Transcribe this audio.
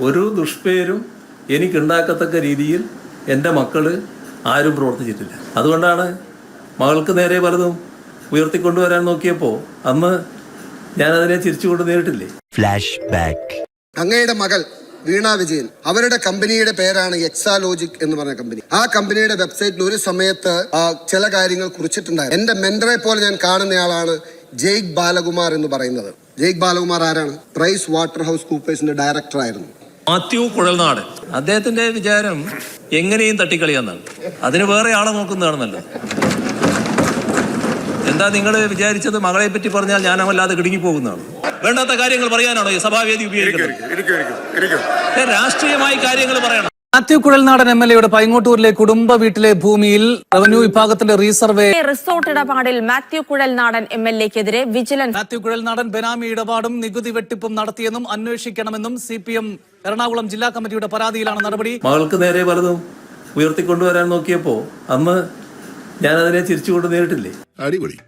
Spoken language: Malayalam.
ഒരു ദുഷ്പേരും എനിക്കുണ്ടാക്കത്തക്ക രീതിയിൽ എൻ്റെ മക്കൾ ആരും പ്രവർത്തിച്ചിട്ടില്ല. അതുകൊണ്ടാണ് മകൾക്ക് നേരെ പലതും ഉയർത്തിക്കൊണ്ടുവരാൻ നോക്കിയപ്പോൾ അന്ന് ഞാനതിനെ ചിരിച്ചുകൊണ്ട് നേരിട്ടില്ലേ. Flash back. അങ്ങയുടെ മകൾ വീണ വിജയൻ, അവരുടെ കമ്പനിയുടെ പേരാണ് എക്സാലോജിക് എന്ന് പറഞ്ഞ കമ്പനി. ആ കമ്പനിയുടെ വെബ്സൈറ്റിൽ ഒരു സമയത്ത് ചില കാര്യങ്ങൾ കുറിച്ചിട്ടുണ്ടായിരുന്നു. എന്റെ മെന്ററെ പോലെ ഞാൻ കാണുന്നയാളാണ് ജയ്ക്ക് ബാലകുമാർ എന്ന് പറയുന്നത്. ജയ്ക്ക് ബാലകുമാർ ആരാണ്? പ്രൈസ് വാട്ടർ ഹൗസ് കൂപ്പേഴ്സിന്റെ ഡയറക്ടർ ആയിരുന്നു. മാത്യു കുഴൽനാട്, അദ്ദേഹത്തിന്റെ വിചാരം എങ്ങനെയും തട്ടിക്കളിയാന്നാണ്. അതിന് വേറെ ആളെ നോക്കുന്നതാണ് നല്ലത്. എന്താ നിങ്ങൾ വിചാരിച്ചത്? മകളെ പറ്റി പറഞ്ഞാൽ ഞാൻ വല്ലാതെ കിടുങ്ങി പോകുന്നതാണ്. വേണ്ടാത്ത കാര്യങ്ങൾ പറയാനാണോ ഈ സഭാവേദി ഉപയോഗിക്കുന്നത്? രാഷ്ട്രീയമായി കാര്യങ്ങൾ പറയണം. മാത്യു കുഴൽനാടൻ MLAയുടെ പൈങ്ങോട്ടൂരിലെ കുടുംബ വീട്ടിലെ ഭൂമിയിൽ റവന്യൂ വിഭാഗത്തിന്റെ റീസർവേ റിസോർട്ട് ഇടപാടിൽ മാത്യു കുഴൽനാടൻ MLAക്കെതിരെ വിജിലൻസ്. മാത്യു കുഴൽനാടൻ ബെനാമി ഇടപാടും നികുതി വെട്ടിപ്പും നടത്തിയെന്നും അന്വേഷിക്കണമെന്നും CPM എറണാകുളം ജില്ലാ കമ്മിറ്റിയുടെ പരാതിയിലാണ് നടപടി. മകൾക്ക് നേരെ പലതും ഉയർത്തിക്കൊണ്ടുവരാൻ നോക്കിയപ്പോൾ അന്ന് ഞാനതിനെ ചിരിച്ചുകൊണ്ട് നേരിട്ടില്ലേ. അടിപൊളി.